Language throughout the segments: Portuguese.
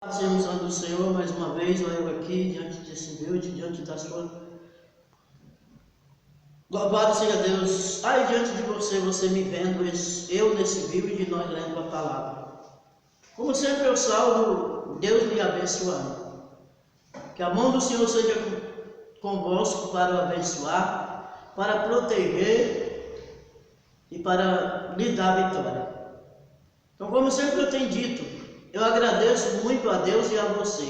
Senhor Santo do Senhor, mais uma vez, eu aqui, diante desse build, diante da sua... Louvado seja Deus, aí diante de você me vendo, eu nesse build e nós lendo a palavra. Como sempre eu salvo, Deus lhe abençoando. Que a mão do Senhor seja convosco para o abençoar, para proteger e para lhe dar vitória. Então, como sempre eu tenho dito, eu agradeço muito a Deus e a você.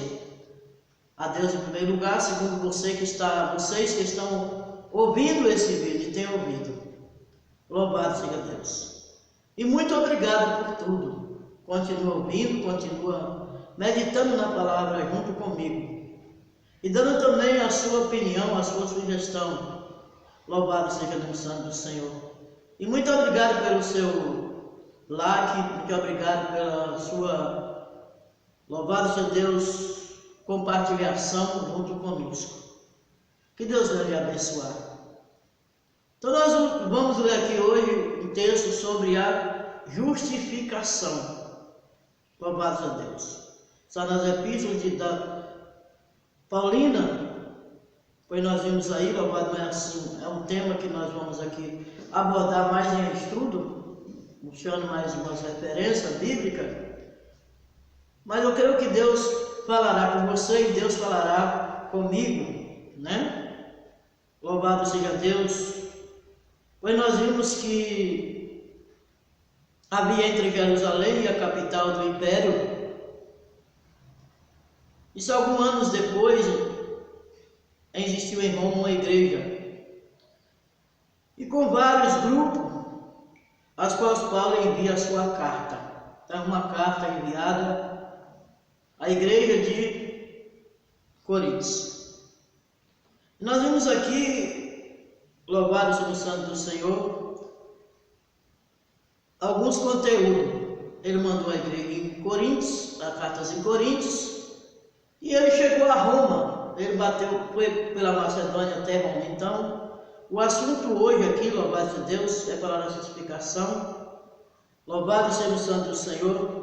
A Deus em primeiro lugar, segundo vocês que estão ouvindo esse vídeo e têm ouvido. Louvado seja Deus. E muito obrigado por tudo. Continua ouvindo, continua meditando na palavra junto comigo. E dando também a sua opinião, a sua sugestão. Louvado seja Deus Santo do Senhor. E muito obrigado pelo seu like, muito obrigado pela sua... Louvado seja Deus, compartilhação junto conosco. Que Deus vai lhe abençoar. Então nós vamos ler aqui hoje um texto sobre a justificação. Louvado seja Deus. Está nas epístolas da Paulina, pois nós vimos aí, louvado, mas assim, é um tema que nós vamos aqui abordar mais em estudo, puxando mais umas referências bíblicas. Mas eu creio que Deus falará com você e Deus falará comigo, né? Louvado seja Deus. Pois nós vimos que havia entre Jerusalém e a capital do império. Isso alguns anos depois existiu em Roma uma igreja. E com vários grupos, aos quais Paulo envia a sua carta. Então, uma carta enviada a igreja de Coríntios. Nós vimos aqui, louvado seja o Santo do Senhor, alguns conteúdos. Ele mandou a igreja em Coríntios, a cartas em Coríntios, e ele chegou a Roma. Ele foi pela Macedônia até Roma. Então, o assunto hoje aqui, louvado seja Deus, é para a nossa explicação. Louvado seja o Santo do Senhor.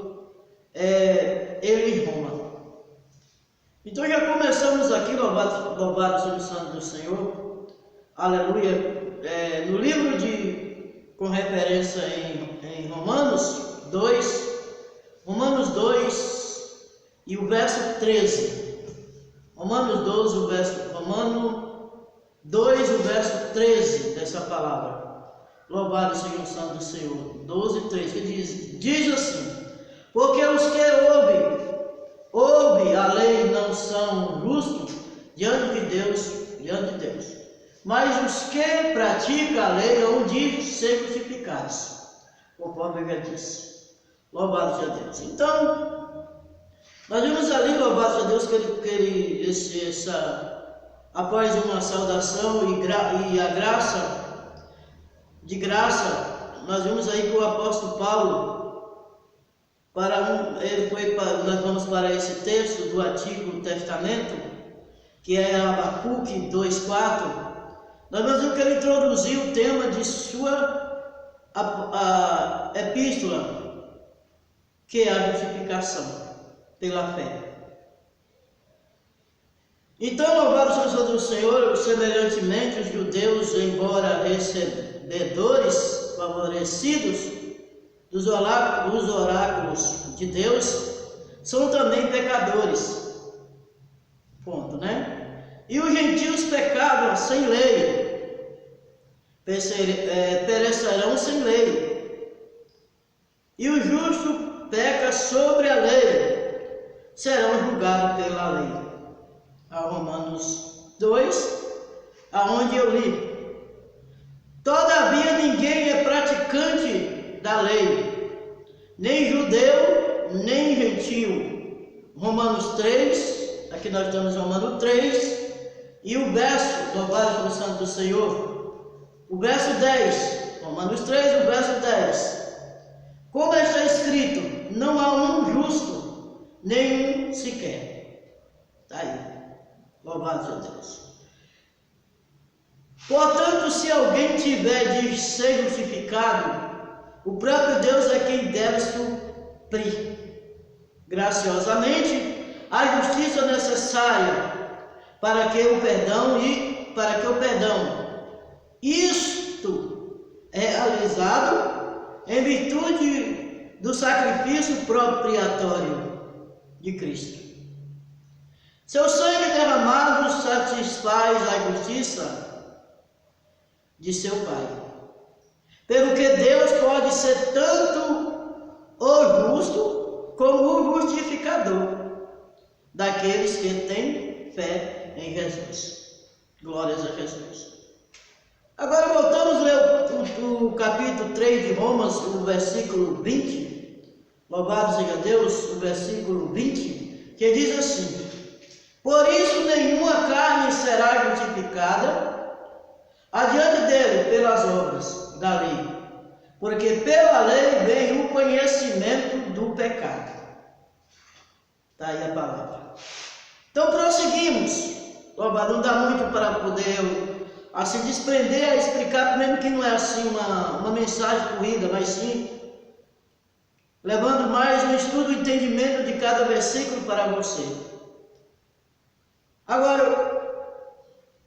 Ele em Roma. Então já começamos aqui, louvado seja o Santo do Senhor, aleluia, no livro com referência em Romanos 2 e o verso 13, Romano 2, o verso 13 dessa palavra, louvado seja o Santo do Senhor, 12 e 13, que diz assim: porque os que ouvem a lei não são justos diante de Deus, mas os que praticam a lei hão de ser crucificados, conforme eu já disse. Louvado seja Deus. Então, nós vimos ali, louvado seja Deus, que após uma saudação e a graça, nós vimos aí que o apóstolo Paulo, nós vamos para esse texto do Antigo Testamento, que é Abacuque 2,4. Nós vimos que ele introduziu o tema de sua epístola, que é a justificação pela fé. Então, louvado seja o Senhor, semelhantemente os judeus, embora recebedores favorecidos dos oráculos de Deus, são também pecadores. Ponto, né? E os gentios pecavam sem lei, perecerão sem lei. E o justo peca sobre a lei, serão julgados pela lei. A Romanos 2, aonde eu li: todavia ninguém é praticante da lei, nem judeu, nem gentio. Romanos 3, aqui nós estamos em Romanos 3, e o verso, louvado seja o Santo do Senhor, o verso 10, Romanos 3, o verso 10. Como está escrito, não há um justo, nenhum sequer. Está aí, louvado seja Deus. Portanto, se alguém tiver de ser justificado, o próprio Deus é quem deve suprir graciosamente a justiça necessária para que o perdão isto é realizado em virtude do sacrifício propriatório de Cristo. Seu sangue derramado satisfaz a justiça de seu Pai. Pelo que Deus pode ser tanto o justo como o justificador daqueles que têm fé em Jesus. Glórias a Jesus. Agora voltamos a ler o capítulo 3 de Romanos, o versículo 20. Louvado seja Deus, o versículo 20, que diz assim: por isso nenhuma carne será justificada adiante dele pelas obras da lei, porque pela lei vem o conhecimento do pecado. Está aí a palavra. Então prosseguimos. Louvado, não dá muito para poder se desprender a explicar, mesmo que não é assim uma mensagem corrida, mas sim levando mais no estudo e entendimento de cada versículo para você. Agora,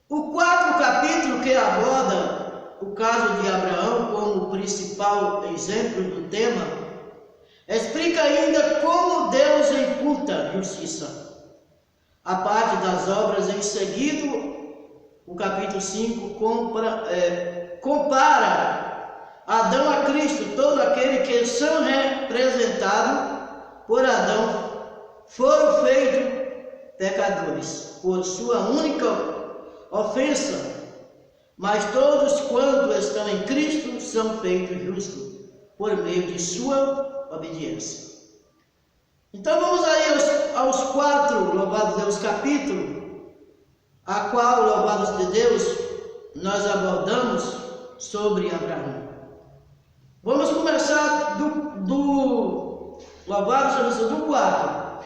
o quarto capítulo que aborda o caso de Abraão como principal exemplo do tema, explica ainda como Deus imputa justiça. A parte das obras em seguida, o capítulo 5 compara Adão a Cristo. Todo aquele que são representados por Adão foram feitos pecadores por sua única ofensa, mas todos quanto estão em Cristo são feitos justos por meio de sua obediência. Então vamos aí aos 4, louvado Deus, capítulos, a qual, louvados de Deus, nós abordamos sobre Abraão. Vamos começar do louvado seja Deus, do 4.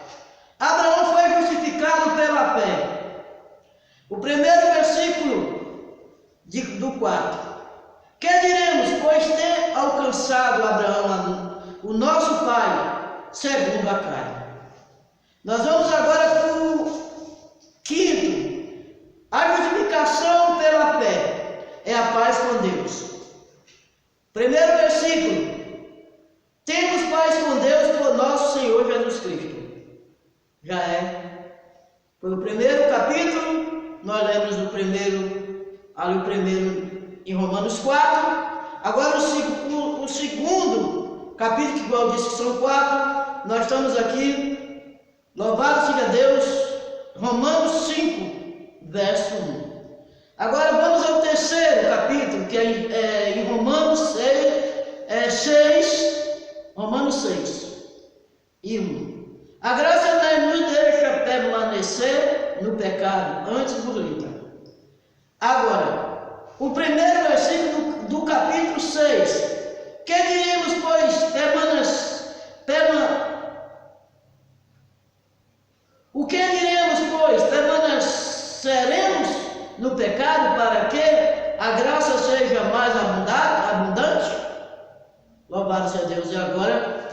Abraão foi justificado pela fé. O primeiro versículo do 4. Que diremos, pois ter alcançado Abraão, o nosso pai, segundo a carne. Nós vamos agora para o 5. A justificação pela fé é a paz com Deus. Primeiro versículo. Temos paz com Deus por nosso Senhor Jesus Cristo. Já é. Foi o primeiro capítulo. Nós lemos o primeiro em Romanos 4. Agora o segundo capítulo, que igual eu disse que são 4. Nós estamos aqui. Louvado seja Deus. Romanos 5. Verso 1. Agora vamos ao terceiro capítulo, que é em Romanos 6, Romanos 6 e 1. A graça não nos deixa permanecer no pecado antes do livro. Agora, o primeiro versículo do capítulo 6. Que diríamos, pois, o que diremos, pois, permaneceremos no pecado para que a graça seja mais abundante? Louvado seja Deus. E agora,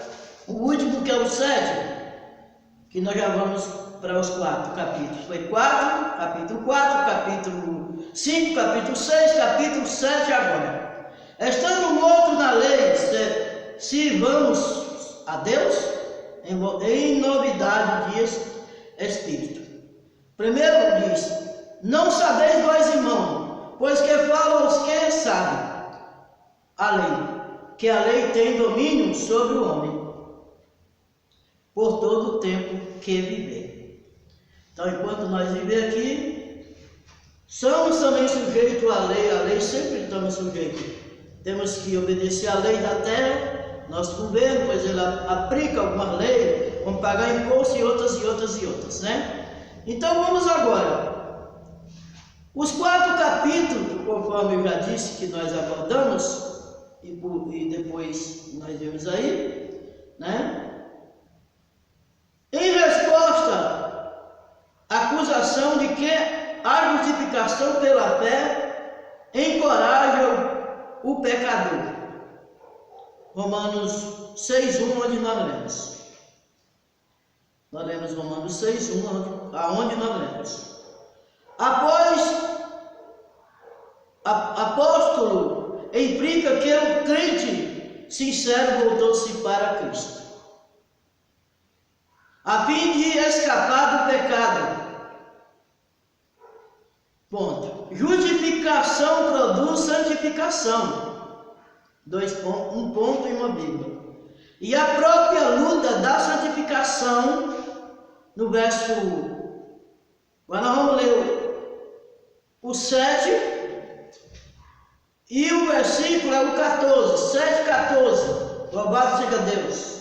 o último, que é o 7, que nós já vamos para os 4 capítulos. Foi 4, capítulo 4, capítulo 5, capítulo 6, capítulo 7 agora. Estando mortos na lei, sirvamos a Deus em novidade de Espírito. Primeiro diz: não sabeis vós, irmão, pois que falam os que sabem a lei, que a lei tem domínio sobre o homem, por todo o tempo que viver. Então, enquanto nós vivemos aqui, somos também sujeitos à lei sempre estamos sujeitos. Temos que obedecer à lei da terra, nosso governo, pois ele aplica algumas leis, vamos pagar imposto e outras, né? Então vamos agora. Os 4 capítulos, conforme eu já disse que nós abordamos, e depois nós vemos aí, né? Em resposta à acusação de que a justificação pela fé encoraja o pecador. Romanos 6:1, onde nós lemos. Nós lemos Romanos 6:1, aonde nós lemos. Após apóstolo implica que o crente sincero voltou-se para Cristo, a fim de escapar do pecado. Ponto. Justificação produz santificação. Um ponto e uma vírgula. E a própria luta da santificação, no verso 1. Agora nós vamos ler o 7 e o versículo é o 14. 7:14. Louvado seja Deus.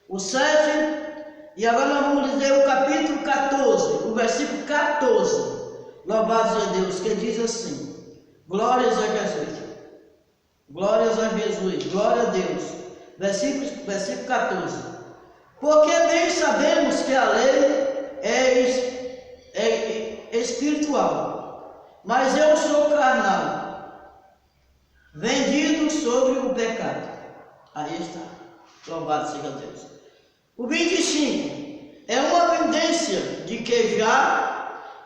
O 7, e agora nós vamos ler o capítulo 14, o versículo 14. Louvado seja Deus, que diz assim: glórias a Jesus, glórias a Jesus, glória a Deus. Versículo 14. Porque bem sabemos que a lei é espiritual, mas eu sou carnal, vendido sobre o pecado. Aí está, louvado seja Deus. O 25 é uma evidência de que já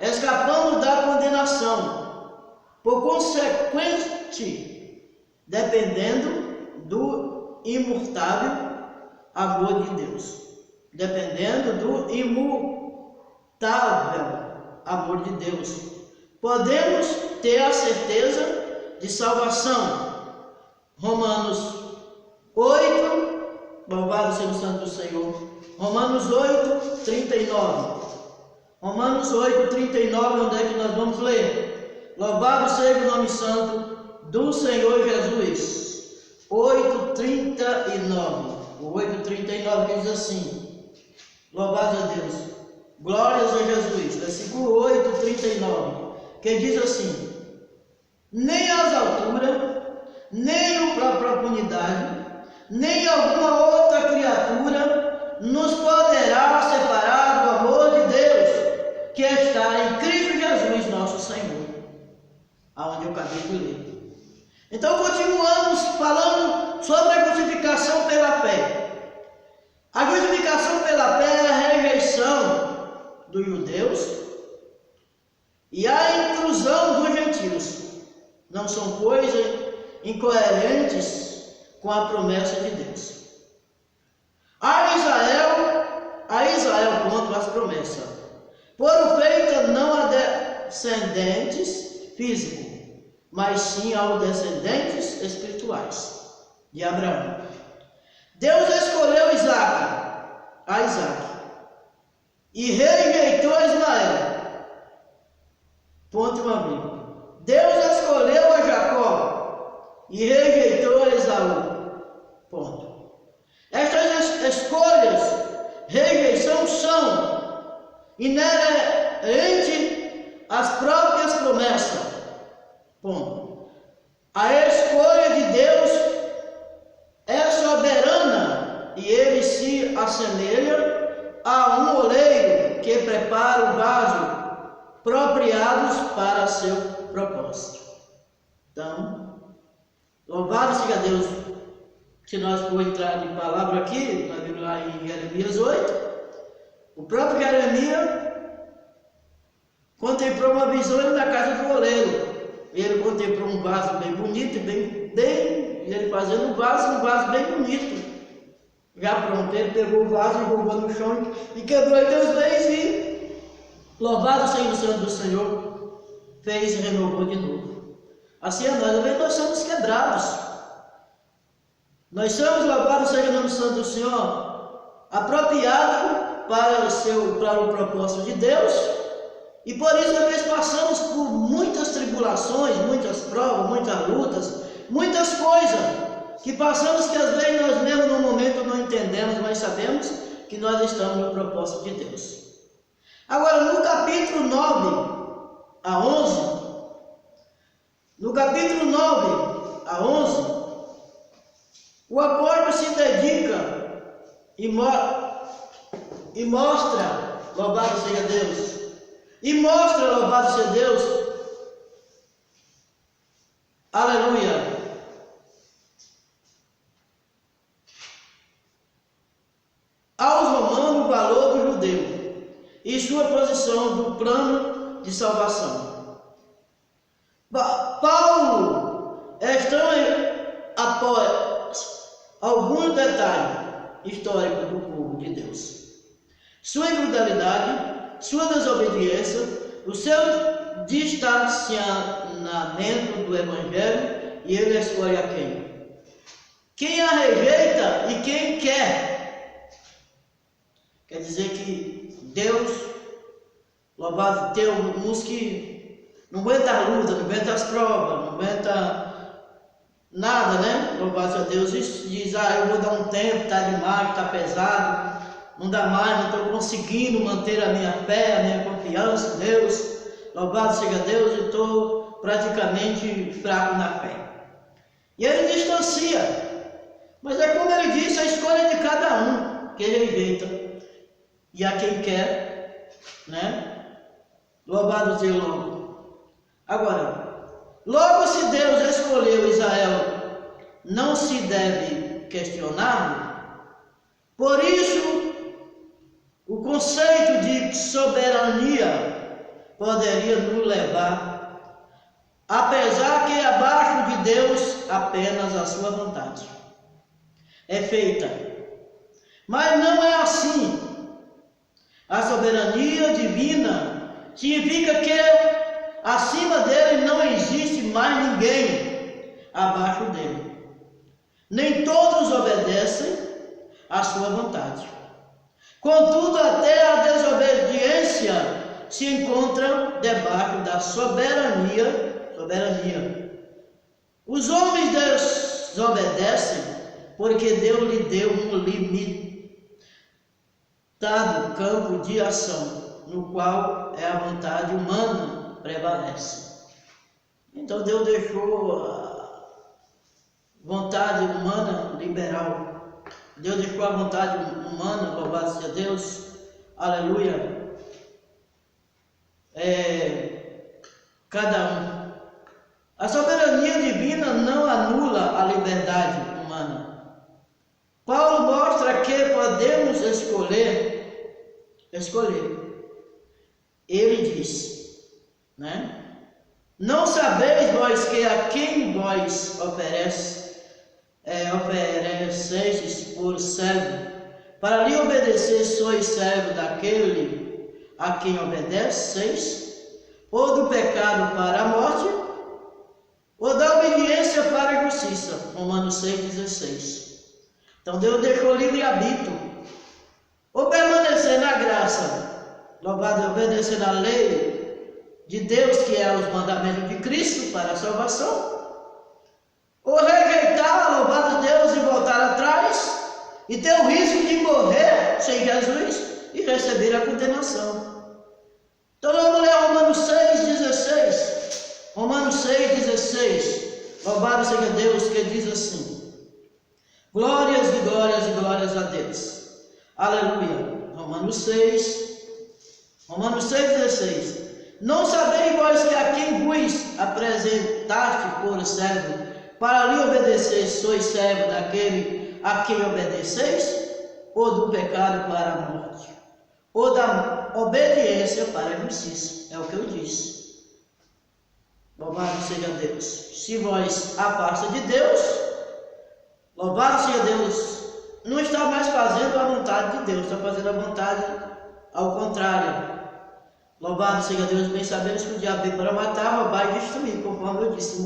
escapamos da condenação, por consequente, dependendo do imutável amor de Deus. Dependendo do imutável amor de Deus, podemos ter a certeza de salvação. Romanos 8, louvado seja o santo do Senhor. Romanos 8, 39. Romanos 8, 39, onde é que nós vamos ler? Louvado seja o nome santo do Senhor Jesus. 8, 39. O 8, 39 diz assim: louvado a Deus, glórias a Jesus. Versículo 8, 39, que diz assim: nem as alturas, nem a profundidade, nem alguma outra criatura nos poderá separar do amor de Deus que está em Cristo Jesus, nosso Senhor. Aonde eu acabei de ler. Então, continuamos falando sobre a justificação pela fé. A justificação pela fé é a rejeição dos judeus e a inclusão dos gentios. Não são coisas incoerentes com a promessa de Deus. A Israel contra as promessas, foram feitas não a descendentes físicos, mas sim aos descendentes espirituais de Abraão. Deus escolheu a Isaac e rejeitou Ismael. Ponto uma vírgula. Deus escolheu a Jacó e rejeitou a Esaú. Ponto. Estas escolhas, rejeição, são inerente às próprias promessas. Ponto. A escolha de Deus é soberana e ele se assemelha a um oleiro que prepara o vaso apropriados para seu propósito. Então, louvado seja Deus. Se nós for entrar em palavra aqui, lá em Jeremias 8, o próprio Jeremias contemplou uma visão na casa do oleiro. Ele contemplou um vaso bem bonito, ele fazendo um vaso bem bonito. Já pronto, ele pegou o vaso e jogou no chão e quebrou em Deus fez e louvado seja o santo do Senhor, fez e renovou de novo. Assim é nós somos quebrados. Nós somos, louvado seja o nome santo do Senhor, apropriado para o propósito de Deus, e por isso nós passamos por muitas tribulações, muitas provas, muitas lutas, muitas coisas que passamos que às vezes nós mesmos no momento não entendemos, mas sabemos que nós estamos no propósito de Deus. Agora, no capítulo 9 a 11, o apóstolo se dedica e mostra, louvado seja Deus, louvado seja Deus, aleluia, aos romanos o valor do dele e sua posição do plano de salvação. Paulo após alguns detalhes históricos do povo de Deus. Sua infidelidade, sua desobediência, o seu distanciamento do Evangelho, e ele escolhe a quem? Quem a rejeita e quem quer. Quer dizer que Deus, louvado Deus, uns que não aguenta a luta, não aguenta as provas, não aguenta nada, né? Louvado a Deus, diz, eu vou dar um tempo, está demais, está pesado, não dá mais, não estou conseguindo manter a minha fé, a minha confiança em Deus. Louvado seja Deus, eu estou praticamente fraco na fé. E ele distancia. Mas é como ele disse, a escolha de cada um, que ele rejeita. E a quem quer, né? Louvado seja o nome. Agora, logo se Deus escolheu Israel, não se deve questionar. Por isso, o conceito de soberania poderia nos levar, apesar que abaixo de Deus apenas a sua vontade é feita. Mas não é assim. A soberania divina significa que acima dele não existe mais ninguém abaixo dele. Nem todos obedecem à sua vontade. Contudo, até a desobediência se encontra debaixo da soberania. Os homens desobedecem porque Deus lhe deu um limitado campo de ação, no qual a vontade humana prevalece. Então Deus deixou a vontade humana liberal. Deus deixou a vontade humana, louvado seja Deus, aleluia, cada um. A soberania divina não anula a liberdade humana. Paulo mostra que podemos escolher. Ele diz, né? Não sabeis vós que a quem vós ofereceis por servo, para lhe obedecer sois servo daquele a quem obedeceis, ou do pecado para a morte, ou da obediência para a justiça. Romanos 6,16. Então Deus deixou livre-arbítrio. Ou permanecer na graça, louvado, obedecer na lei de Deus, que é os mandamentos de Cristo para a salvação, ou rejeitar, louvado Deus, e voltar atrás, e ter o risco de morrer sem Jesus e receber a condenação. Então vamos ler Romanos 6,16. Romanos 6,16. Louvado seja Deus, que diz assim: glórias e glórias e glórias a Deus. Aleluia. Romanos 6,16. Não sabeis vós que a quem vos apresentaste por servo, para lhe obedecer, sois servo daquele a quem obedeceis, ou do pecado para a morte, ou da obediência para a justiça. É o que eu disse. Louvado seja Deus. Se vós afasta de Deus, louvado seja Deus, não está mais fazendo a vontade de Deus, está fazendo a vontade ao contrário. Louvado seja Deus, bem sabemos que o diabo veio para matar, roubar e destruir, conforme eu disse.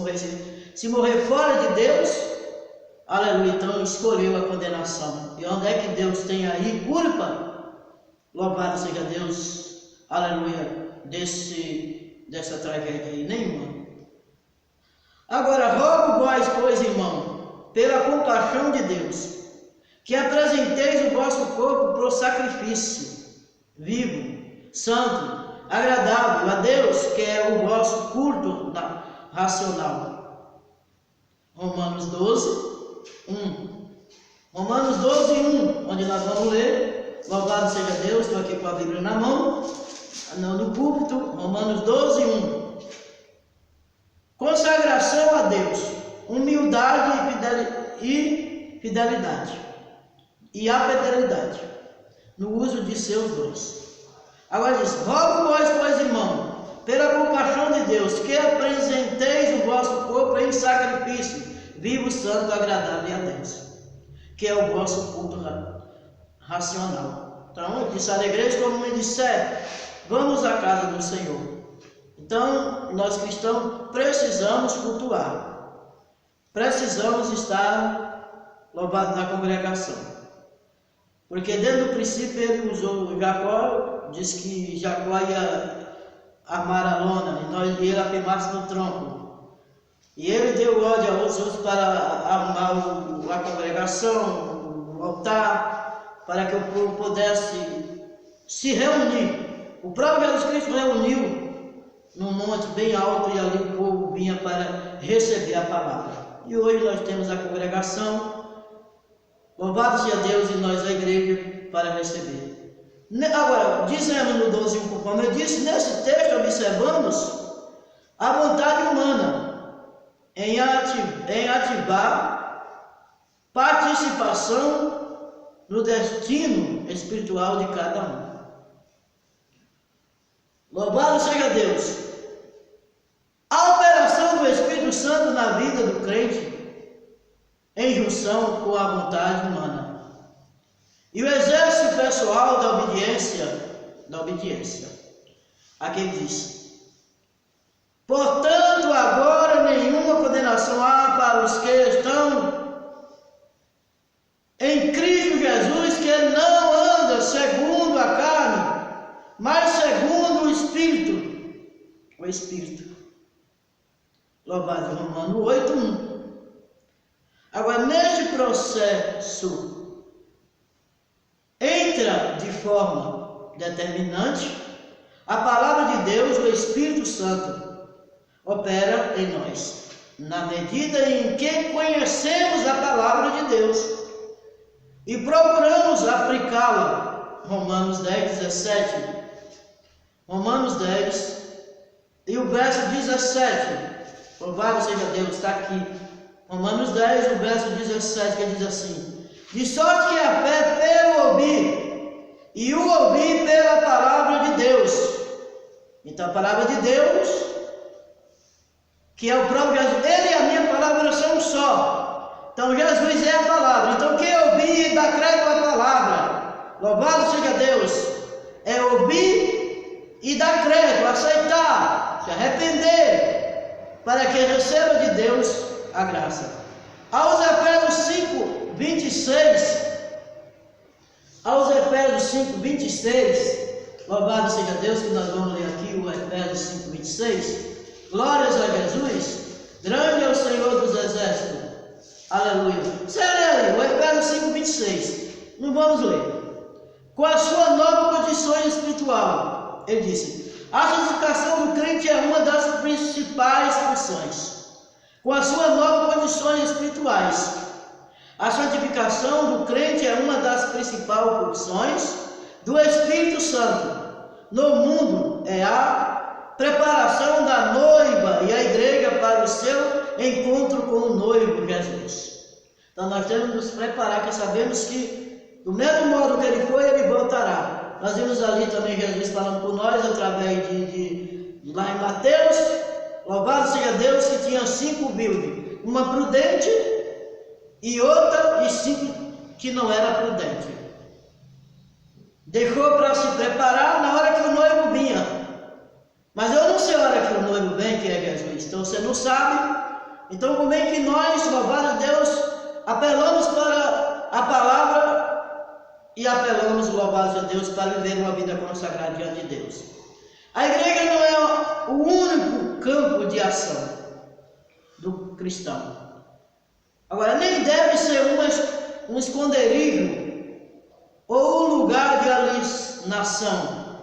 Se morrer fora de Deus, aleluia, então escolheu a condenação. E onde é que Deus tem aí culpa? Louvado seja Deus, aleluia, dessa tragédia aí, nenhuma. Agora, rogo vós, pois, irmão, pela compaixão de Deus, que apresenteis o vosso corpo por sacrifício vivo, santo, agradável a Deus, que é o vosso culto racional. Romanos 12, 1. Romanos 12, 1, onde nós vamos ler. Louvado seja Deus, estou aqui com a Bíblia na mão, no púlpito. Romanos 12, 1. Consagração a Deus, humildade e fidelidade. E a fidelidade. no uso de seus dons. Agora diz: rogo vós, pois, irmão, pela compaixão de Deus, que apresenteis o vosso corpo em sacrifício vivo, santo, agradável a Deus, que é o vosso culto racional. Então, ele disse à igreja, como me disser, vamos à casa do Senhor. Então, nós cristãos precisamos cultuar, precisamos estar louvados na congregação, porque desde o princípio ele usou Jacó, disse que Jacó ia armar a lona, e ele afirmasse no tronco, e ele deu ordem aos outros para arrumar a congregação, o altar, para que o povo pudesse se reunir. O próprio Jesus Cristo reuniu num monte bem alto, e ali o povo vinha para receber a palavra. E hoje nós temos a congregação, louvado seja Deus, e nós a igreja para receber. Agora, dizemos no 12, como eu disse, nesse texto observamos a vontade humana em ativar participação no destino espiritual de cada um. Louvado seja Deus! A operação do Espírito Santo na vida do crente em junção com a vontade humana. E o exército pessoal da obediência. Aqui ele diz: portanto, agora nenhuma condenação há para os que estão em Cristo Jesus, que não anda segundo a carne, mas segundo o Espírito. O Espírito. Louvado Romano 8:1. Agora, neste processo, entra de forma determinante a palavra de Deus, o Espírito Santo opera em nós, na medida em que conhecemos a palavra de Deus e procuramos aplicá-la. Romanos 10:17. Romanos 10 e o verso 17. Louvado seja Deus, está aqui. Romanos 10, o verso 17, que diz assim: de sorte que a fé pelo ouvir, e o ouvir pela palavra de Deus. Então a palavra de Deus, que é o próprio Jesus, ele e a minha palavra são um só. Então Jesus é a palavra. Então quem ouvir e dá crédito à palavra, louvado seja Deus, é ouvir e dar crédito, aceitar, se arrepender, para que receba de Deus a graça. Aos Efésios 5:26, louvado seja Deus, que nós vamos ler aqui o Efésios 5:26. Glórias a Jesus, grande é o Senhor dos exércitos, aleluia. Você lê ali, o Efésios 5:26, não vamos ler. Com a sua nova condição espiritual, ele disse: a santificação do crente é uma das principais funções. Com as suas novas condições espirituais, a santificação do crente é uma das principais funções do Espírito Santo no mundo. É a preparação da noiva e a igreja para o seu encontro com o noivo Jesus. Então nós temos que nos preparar, que sabemos que do mesmo modo que ele foi, ele voltará. Nós vimos ali também Jesus falando com nós através de lá em Mateus. Louvado seja Deus, que tinha 5 virgens, uma prudente e outra, e 5 que não era prudente. Deixou para se preparar na hora que o noivo vinha. Mas eu não sei a hora que o noivo vem, que é Jesus. Então você não sabe. Então como é que nós, louvado a Deus, apelamos para a palavra e apelamos, louvado a Deus, para viver uma vida consagrada diante de Deus. A igreja não é o único campo de ação do cristão. Agora, nem deve ser um esconderijo ou um lugar de alienação.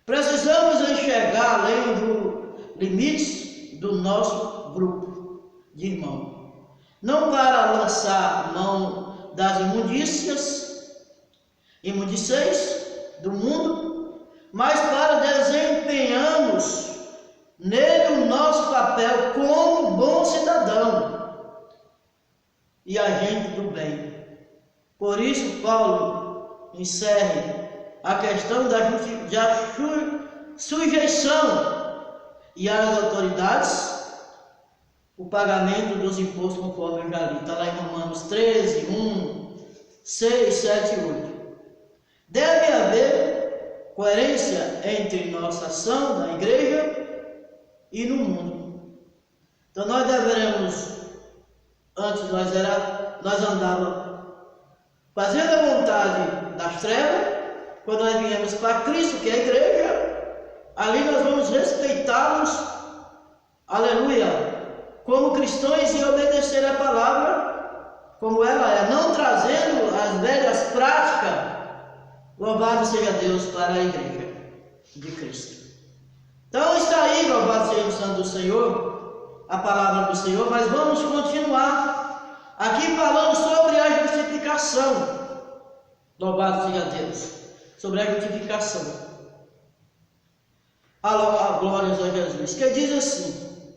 Precisamos enxergar além dos limites do nosso grupo de irmãos. Não para lançar mão das imundícies do mundo, mas para desempenharmos nele o nosso papel como bom cidadão e agente do bem. Por isso Paulo encerre a questão da sujeição e às autoridades, o pagamento dos impostos, conforme eu já li. Está lá em Romanos 13, 1, 6, 7 e 8. Deve haver coerência entre nossa ação na igreja e no mundo. Então nós deveremos, antes nós andávamos fazendo a vontade das trevas. Quando nós viemos para Cristo, que é a igreja, ali nós vamos respeitá-los, aleluia, como cristãos e obedecer a palavra como ela é, não trazendo as velhas práticas. Louvado seja Deus para a igreja de Cristo. Então está aí, louvado seja o santo do Senhor, a palavra do Senhor, mas vamos continuar aqui falando sobre a justificação. Louvado seja Deus. Sobre a justificação. A glória a Jesus. Que diz assim,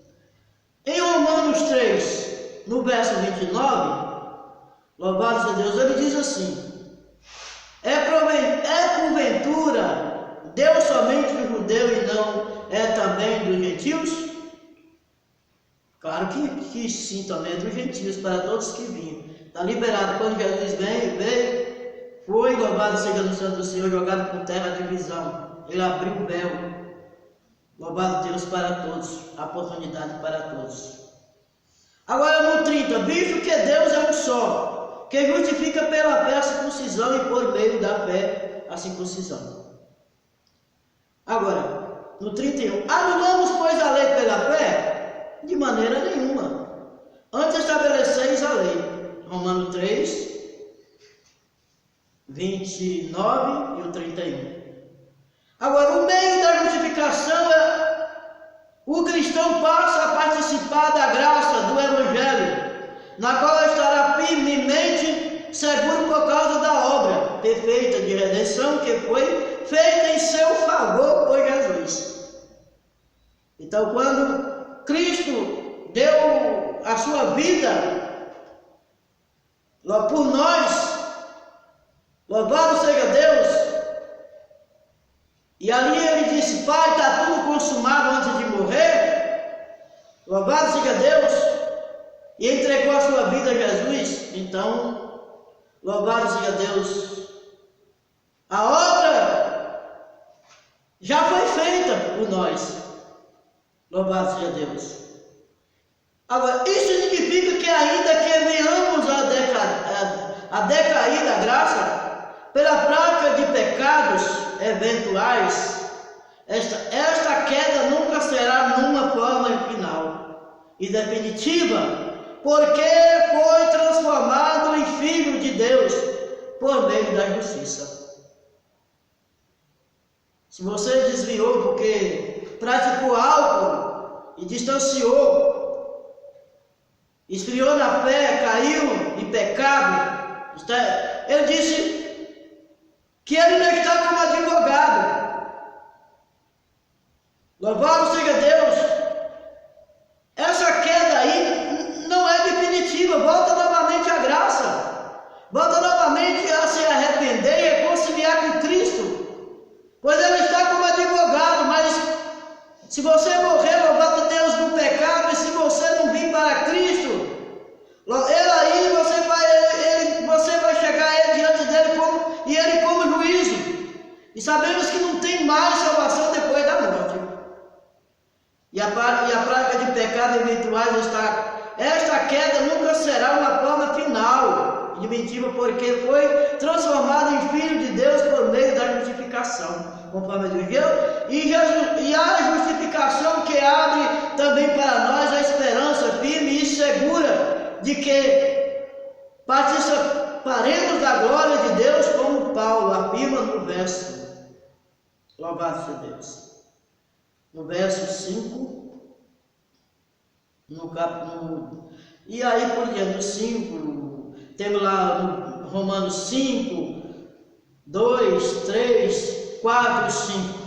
em Romanos 3, no verso 29, louvado seja Deus, ele diz assim, é porventura Deus somente do judeu e não é também dos gentios? Claro que sim, também é dos gentios, para todos que vinham. Está liberado, quando Jesus veio, foi, louvado seja o santo do Senhor, jogado por terra a divisão. Ele abriu o véu. Louvado Deus para todos, a oportunidade para todos. Agora no 30, visto que Deus é um só, que justifica pela fé a circuncisão e por meio da fé a circuncisão. Agora, no 31, anulamos, pois, a lei pela fé? De maneira nenhuma. Antes estabeleceis a lei. Romanos 3, 29 e o 31. Agora, o meio da justificação é o cristão passa a participar da graça do Evangelho, na qual estará firmemente seguro por causa da obra perfeita de redenção que foi feita em seu favor por Jesus. Então, quando Cristo deu a sua vida por nós, louvado seja Deus, e ali ele disse, Pai, está tudo consumado antes de morrer, louvado seja Deus, e entregou a sua vida a Jesus. Então, louvado seja Deus, a obra já foi feita por nós, louvado seja Deus. Agora, isso significa que ainda que venhamos a decair da graça, pela prática de pecados eventuais, esta queda nunca será numa forma final e definitiva, porque foi transformado em Filho de Deus por meio da justiça. Se você desviou porque praticou álcool e distanciou, esfriou na fé, caiu em pecado, ele disse que ele não está como advogado. Louvado seja Deus. Essa queda aí não é definitiva. Volta novamente à graça. Volta novamente a se arrepender e reconciliar com Cristo. Pois ele está como advogado, mas se você morrer, louvado Deus, no pecado, e se você não vir para Cristo, você vai chegar diante dele como juízo. E sabemos que não tem mais salvação depois da morte. E a prática de pecados eventuais esta queda nunca será uma forma final e definitiva, porque foi transformado em Filho de Deus por meio da justificação, conforme Deus e a justificação que abre também para nós a esperança firme e segura de que participaremos da glória de Deus, como Paulo afirma no verso. Louvado seja Deus. No verso 5, e aí por diante, no 5, temos lá no Romanos 5, 2, 3, 4 e 5.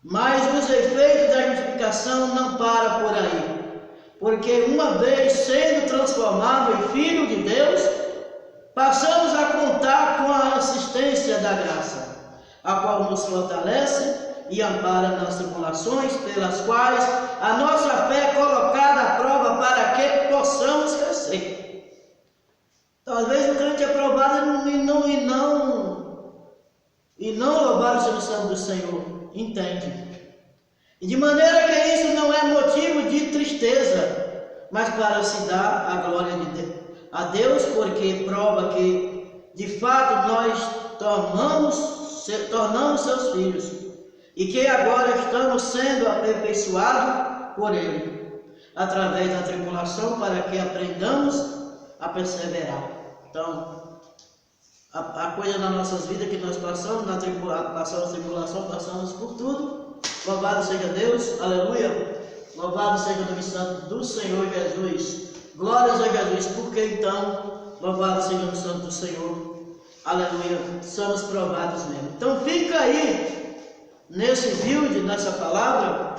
Mas os efeitos da justificação não param por aí, porque uma vez sendo transformado em Filho de Deus, passamos a contar com a assistência da graça, a qual nos fortalece e ampara nas tribulações pelas quais a nossa fé é colocada à prova para que possamos crescer. Então, às vezes o crente é provado e não louvado seja o santo do Senhor, entende? E de maneira que isso não é motivo de tristeza, mas para se dar a glória a Deus, porque prova que de fato nós tornamos seus filhos e que agora estamos sendo aperfeiçoados por Ele, através da tribulação, para que aprendamos a perseverar. Então, a coisa nas nossas vidas que nós passamos, tribulação, passamos por tudo. Louvado seja Deus, aleluia. Louvado seja o nome santo do Senhor Jesus. Glórias a Jesus, porque então, louvado seja o nome santo do Senhor, aleluia. Somos provados mesmo. Então fica aí, nesse vídeo, nessa palavra,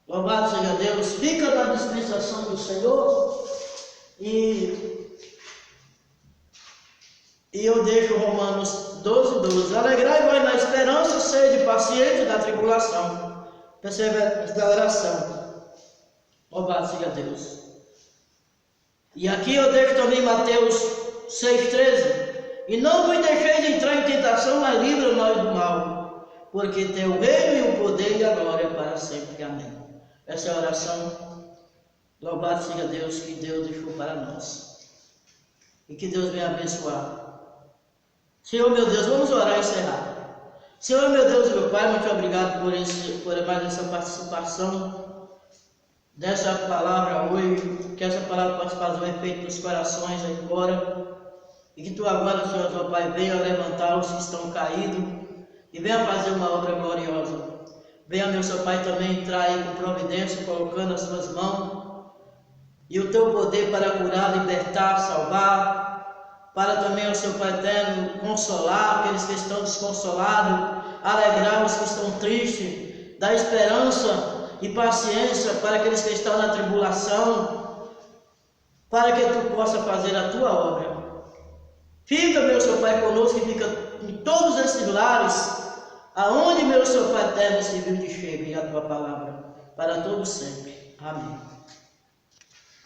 louvado seja Deus, fica na dispensação do Senhor. E eu deixo Romanos 12:12. Alegrai-vos na esperança, sede paciente na tribulação, perseveração. Louvado seja Deus. E aqui eu deixo também Mateus 6:13. E não vos deixeis entrar em tentação, mas livra-nos do mal, porque teu reino e o poder e a glória para sempre. Amém. Essa é a oração. Louvado seja Deus, que Deus deixou para nós. E que Deus venha abençoar. Senhor meu Deus, vamos orar e encerrar. Senhor meu Deus, meu Pai, muito obrigado por mais essa participação dessa palavra hoje, que essa palavra possa fazer um efeito nos corações aí fora, e que Tu agora, Senhor meu Pai, venha levantar os que estão caídos e venha fazer uma obra gloriosa. Venha, meu Senhor Pai, também entrar aí com providência, colocando as Suas mãos e o Teu poder para curar, libertar, salvar, para também, ó Seu Pai eterno, consolar aqueles que estão desconsolados, alegrar os que estão tristes, dar esperança e paciência para aqueles que estão na tribulação, para que Tu possa fazer a Tua obra. Fica, meu Seu Pai, conosco, e fica em todos esses lares, aonde, meu Seu Pai eterno, esse vídeo chega e a Tua palavra, para todos sempre. Amém.